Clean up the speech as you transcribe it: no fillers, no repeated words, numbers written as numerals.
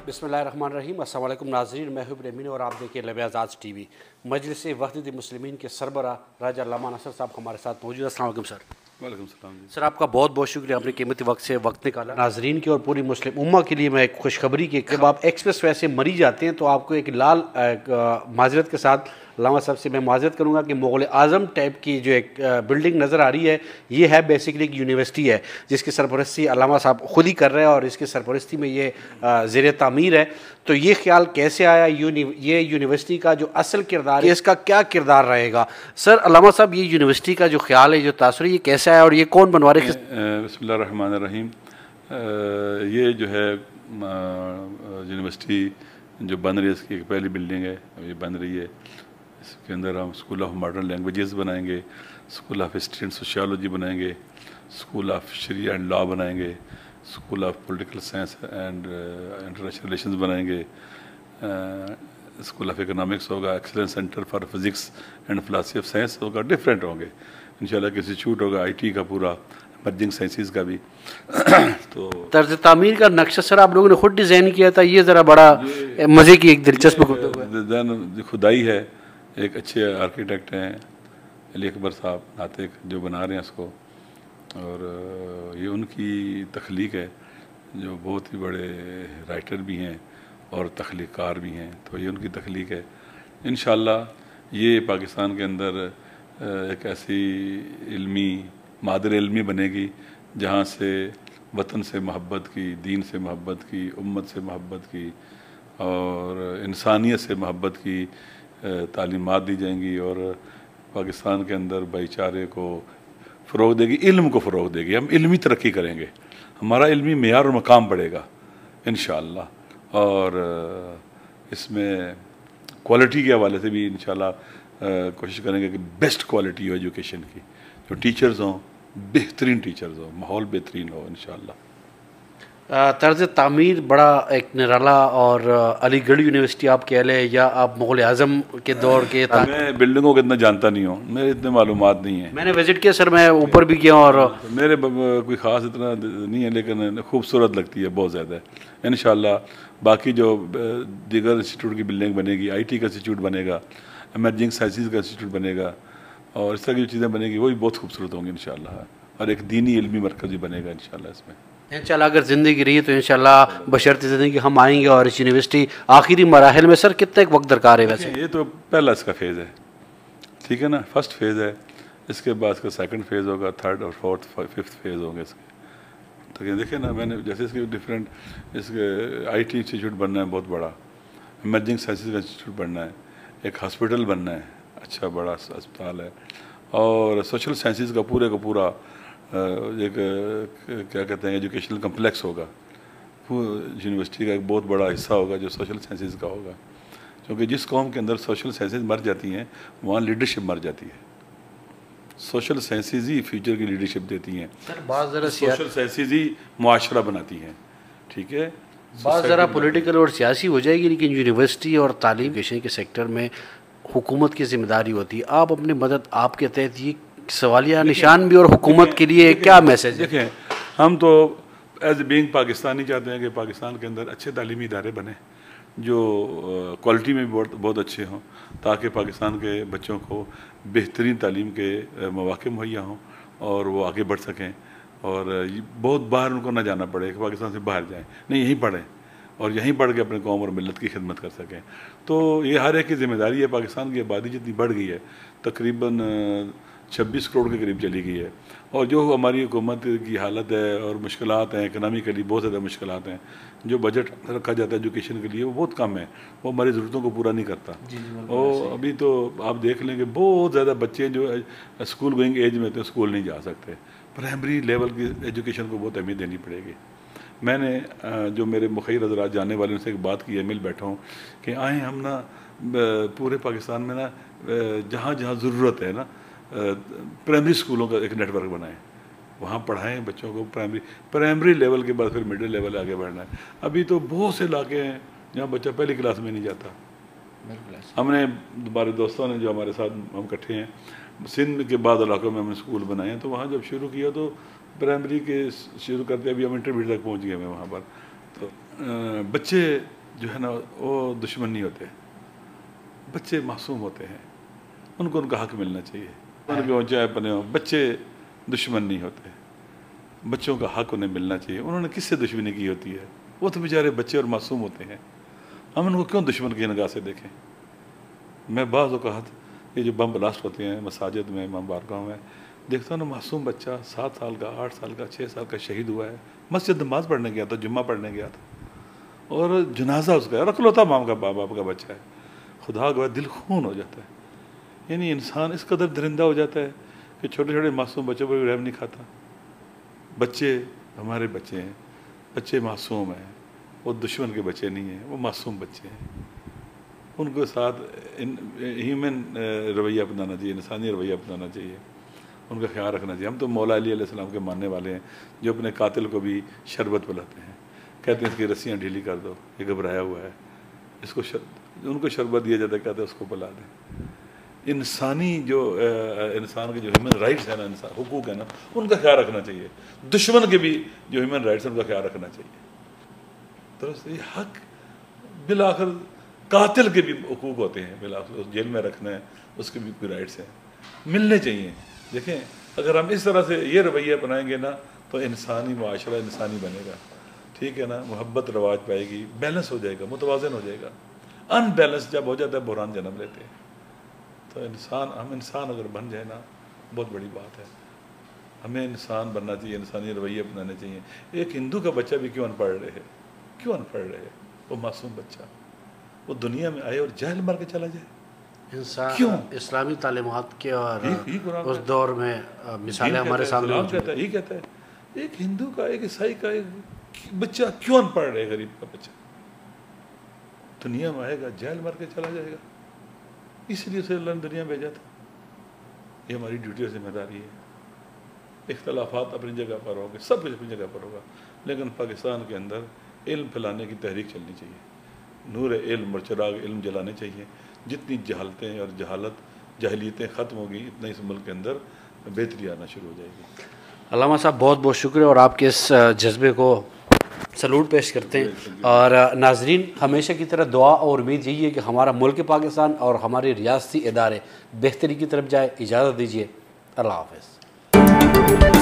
बिस्मिल्लाहिर्रहमानिर्रहीम। अस्सलाम वालेकुम नाज़रीन, मैं हूं इब्राहिम और आप देखिए लबे आज़ाद टीवी। मजलिस वहदत मुस्लिमीन के सरबराह राजा अल्लामा नसर साहब हमारे साथ मौजूद हैं। अस्सलाम वालेकुम सर। वालेकुम सलाम जी। सर, आपका बहुत बहुत शुक्रिया, अपने कीमती वक्त से वक्त निकाला। नाजरीन की और पूरी मुस्लिम उम्मा के लिए मैं एक खुशखबरी की, जब आप एक्सप्रेस वे से मरी जाते हैं तो आपको एक लाल माजरत के साथ अल्लामा साहब से मैं माजरत करूँगा कि मुग़ल आज़म टाइप की जो एक बिल्डिंग नज़र आ रही है, ये है बेसिकली एक यूनिवर्सिटी है जिसकी सरपरस्ती अल्लामा साहब ख़ुद ही कर रहे हैं और इसकी सरपरस्ती में ये ज़ेर तामीर है। तो ये ख्याल कैसे आया, ये यूनिवर्सिटी का जो असल किरदार है, इसका क्या किरदार रहेगा? सर अल्लामा साहब, ये यूनिवर्सिटी का जो ख्याल है, जो तासुर, ये कैसे आया और ये कौन बनवा रहे? बिस्मिल्लाहिर्रहमानिर्रहीम। ये जो है यूनिवर्सिटी जो बन रही है, इसकी एक पहली बिल्डिंग है, ये बन रही है। इसके अंदर हम स्कूल ऑफ मॉडर्न लैंग्वेजेस बनाएंगे, school of history and sociology बनाएंगे, स्कूल ऑफ शरिया एंड लॉ बनाएंगे, school of political science and international relations बनाएंगे, स्कूल ऑफ इकोनॉमिक्स होगा, excellence centre for physics and philosophy of science होगा, different होंगे इंशाल्लाह। एक इंस्टीट्यूट होगा आईटी का पूरा, इमर्जिंग साइंसेस का भी। तो तर्ज तामीर का नक्शा सर आप लोगों ने खुद डिज़ाइन किया था? ये ज़रा बड़ा मज़े की एक दिलचस्प खुदाई है। एक अच्छे आर्किटेक्ट हैं अली अकबर साहब नातिक, जो बना रहे हैं इसको, और ये उनकी तख्लीक है, जो बहुत ही बड़े राइटर भी हैं और तख्लीकार भी हैं। तो ये उनकी तख्लीक है। इंशाअल्लाह ये पाकिस्तान के अंदर एक ऐसी इल्मी मादर इल्मी बनेगी जहाँ से वतन से मोहब्बत की, दीन से मोहब्बत की, उम्मत से मोहब्बत की और इंसानियत से मोहब्बत की तालीमात दी जाएंगी, और पाकिस्तान के अंदर भाईचारे को फ़रोग़ देगी, इल्म को फ़रोग़ देगी। हम इल्मी तरक्की करेंगे, हमारा इल्मी मेयार और मकाम बढ़ेगा इंशाअल्लाह। और इसमें क्वालिटी के हवाले से भी इंशाअल्लाह कोशिश करेंगे कि बेस्ट क्वालिटी हो एजुकेशन की, जो टीचर्स हों बेहतरीन टीचर्स हों, माहौल बेहतरीन हो इंशाअल्लाह। तर्ज तामीर बड़ा एक निराला, और अलीगढ़ यूनिवर्सिटी आप कह लें या आप मुग़ल आज़म के दौर के। मैं बिल्डिंगों को इतना जानता नहीं हूँ, मेरे इतने मालूमात नहीं है। मैंने विज़िट किया सर, मैं ऊपर भी गया और मेरे कोई ख़ास इतना नहीं है, लेकिन खूबसूरत लगती है बहुत ज़्यादा। इंशाअल्लाह बाकी जो दीगर इंस्टीट्यूट की बिल्डिंग बनेगी, IT का इंस्टीट्यूट बनेगा, इमर्जिंग साइंसेस का इंस्टीट्यूट बनेगा, और इस तरह की चीज़ें बनेगी, वो भी बहुत खूबसूरत होंगी इंशाअल्लाह। और एक दीनी इल्मी मरकज़ भी बनेगा इंशाअल्लाह इसमें। इंशाल्लाह अगर ज़िंदगी रही तो इंशाल्लाह बशर्ते ज़िंदगी हम आएंगे। और इस यूनिवर्सिटी आखिरी मराहिल में सर कितना एक वक्त दरकार है? वैसे ये तो पहला इसका फेज़ है, ठीक है ना, फर्स्ट फेज़ है। इसके बाद इसका सेकंड फेज़ होगा, थर्ड और फोर्थ फिफ्थ फेज़ होंगे इसके। तो ये देखिए ना, मैंने जैसे इसके डिफरेंट, इसके IT इंस्टीट्यूट बनना है बहुत बड़ा, इमर्जिंग साइंसेस का इंस्टीट्यूट बनना है, एक हॉस्पिटल बनना है, अच्छा बड़ा अस्पताल है, और सोशल साइंसेस का पूरे का पूरा एक क्या कहते हैं एजुकेशनल कम्प्लेक्स होगा। यूनिवर्सिटी का एक बहुत बड़ा हिस्सा होगा जो सोशल साइंसेस का होगा, क्योंकि जिस कौम के अंदर सोशल साइंसेस मर जाती हैं वहाँ लीडरशिप मर जाती है। सोशल साइंसेस ही फ्यूचर की लीडरशिप देती हैं, सोशल साइंसेस ही मुआशरा बनाती हैं, ठीक है। बात ज़रा पॉलिटिकल और सियासी हो जाएगी, लेकिन यूनिवर्सिटी और तालीम के सेक्टर में हुकूमत की जिम्मेदारी होती है। आप अपनी मदद आपके तहत ये सवालिया निशान भी, और हुकूमत के लिए क्या मैसेज? देखें, हम तो एज बीइंग पाकिस्तानी चाहते हैं कि पाकिस्तान के अंदर अच्छे तालीमी इदारे बने जो क्वालिटी में भी बहुत अच्छे हों, ताकि पाकिस्तान के बच्चों को बेहतरीन तालीम के मौक़े मुहैया हों और वो आगे बढ़ सकें, और बहुत बाहर उनको ना जाना पड़े कि पाकिस्तान से बाहर जाएँ, नहीं यहीं पढ़ें और यहीं पढ़ के अपने कौम और मिलत की खिदमत कर सकें। तो ये हर एक की ज़िम्मेदारी है। पाकिस्तान की आबादी जितनी बढ़ गई है, तकरीबन 26 करोड़ के करीब चली गई है, और जो हमारी हुकूमत की हालत है और मुश्किलात हैं, इकनॉमिकली बहुत ज़्यादा मुश्किलात हैं, जो बजट रखा जाता है एजुकेशन के लिए वो बहुत कम है, वो हमारी ज़रूरतों को पूरा नहीं करता। और अभी तो आप देख लें कि बहुत ज़्यादा बच्चे जो स्कूल गोइंग एज में थे स्कूल नहीं जा सकते। प्राइमरी लेवल की एजुकेशन को बहुत अहमियत देनी पड़ेगी। मैंने जो मेरे मुखिर हज़रात जाने वाले उनसे एक बात की है, मिल बैठा हूँ कि आए हम ना पूरे पाकिस्तान में ना जहाँ जहाँ ज़रूरत है ना प्राइमरी स्कूलों का एक नेटवर्क बनाएं, वहाँ पढ़ाएं बच्चों को। प्राइमरी लेवल के बाद फिर मिडिल लेवल आगे बढ़ना है। अभी तो बहुत से इलाके हैं जहाँ बच्चा पहली क्लास में नहीं जाता, ہم نے ہمارے دوستوں نے جو ہمارے ساتھ ہم اکٹھے ہیں سندھ کے بعد علاقوں میں ہم نے اسکول بنائے ہیں، تو وہاں جب شروع کیا تو پرائمری کے شروع کرتے ابھی ہم انٹرمیڈیٹ تک پہنچ گئے ہیں وہاں پر. تو بچے جو ہے نا وہ دشمن نہیں ہوتے، بچے معصوم ہوتے ہیں، ان کو ان کا حق ملنا چاہیے. ان کے چاہے بنے ہوں، بچے دشمن نہیں ہوتے، بچوں کا حق انہیں ملنا چاہیے. انہوں نے کس سے دشمنی کی ہوتی ہے؟ وہ تو بیچارے بچے اور معصوم ہوتے ہیں، ہم ان کو کیوں دشمن کی نگاہ سے دیکھیں؟ میں بعض اوقات یہ جو بم بلاسٹ ہوتے ہیں مساجد میں، امام بارگاہوں میں، دیکھتا ہوں نا معصوم بچہ 7 سال کا، 8 سال کا، 6 سال کا شہید ہوا ہے، مسجد نماز پڑھنے گیا تھا، جمعہ پڑھنے گیا تھا، اور جنازہ اس کا اکلوتا مام کا باپ کا بچہ ہے. خدا گواہ دل خون ہو جاتا ہے. یعنی انسان اس قدر درندہ ہو جاتا ہے کہ چھوٹے چھوٹے معصوم بچوں پر بھی رحم نہیں کھاتا. بچے ہمارے بچے ہیں، بچے معصوم ہیں، وہ دشمن کے بچے نہیں ہیں، وہ معصوم بچے ہیں. ان کے ساتھ ہیومن رویہ اپنانا چاہیے، انسانی رویہ اپنانا چاہیے، ان کا خیال رکھنا چاہیے. ہم تو مولا علی علیہ السلام کے ماننے والے ہیں، جو اپنے قاتل کو بھی شربت پلاتے ہیں، کہتے ہیں اس کی رسیاں ڈھیلی کر دو، یہ گھبرایا ہوا ہے، اس کو ان کو شربت دیا جاتا ہے، کہتے ہیں اس کو پلا دیں. انسانی جو انسان کے جو ہیومن رائٹس ہیں نا، انسان حقوق ہیں نا، ان کا خیال رکھنا چاہیے. دشمن کے بھی جو ہیومن رائٹس ہیں ان کا خیال رکھنا چاہیے. درست یہ حق بالآخر قاتل کے بھی حقوق ہوتے ہیں، بالآخر اس جیل میں رکھنا ہے، اس کے بھی کوئی رائٹس ہیں، ملنے چاہیے. دیکھیں اگر ہم اس طرح سے یہ رویہ اپنائیں گے نا تو انسانی معاشرہ انسانی بنے گا، ٹھیک ہے نا، محبت رواج پائے گی، بیلنس ہو جائے گا، متوازن ہو جائے گا. ان بیلنس جب ہو جاتا ہے بحران جنم لیتے ہیں. تو ہم انسان اگر بن جائے نا بہت بڑی بات ہے. ہمیں انسان بننا چاہیے، انسانی رویے اپنانے چاہیے. ایک ہندو کا بچہ بھی کیوں ان پڑھ رہے، کیوں ان پڑھ رہے؟ وہ معصوم بچہ وہ دنیا میں آئے اور جہل مار کے چلا جائے. کیوں؟ اسلامی تعلیمات کے اور اس دور میں مثالیں ہمارے سامنے کہتا ہے، یہ کہتا ہے ایک ہندو کا، ایک عیسائی کا ایک بچہ کیوں ان پڑھ رہے؟ غریب کا بچہ دنیا میں آئے گا جہل مار کے چلا جائے گا. اس لیے اسے اللہ نے دنیا میں بھیجا تھا. یہ ہماری ڈیوٹی اور ذمہ داری ہے. اختلافات اپنی جگہ پر ہوگے، سب کچھ اپنی جگہ پر ہوگا، لیکن پاکستان کے اندر علم پھیلانے کی تحریک چلنی چاہیے. نور علم اور چراغ علم جلانے چاہیے. جتنی جہالتیں اور جاہلیتیں ختم ہوگی اتنا اس ملک کے اندر بہتری آنا شروع ہو جائے گی. علامہ صاحب بہت بہت شکریہ، اور آپ کے اس جذبے کو سلوٹ پیش کرتے ہیں. اور ناظرین ہمیشہ کی طرح دعا اور امید یہی ہے کہ ہمارا ملک پاکستان اور ہمارے ریاستی ادارے بہتری کی طرف جائے. اجازت دیجیے، اللہ حافظ.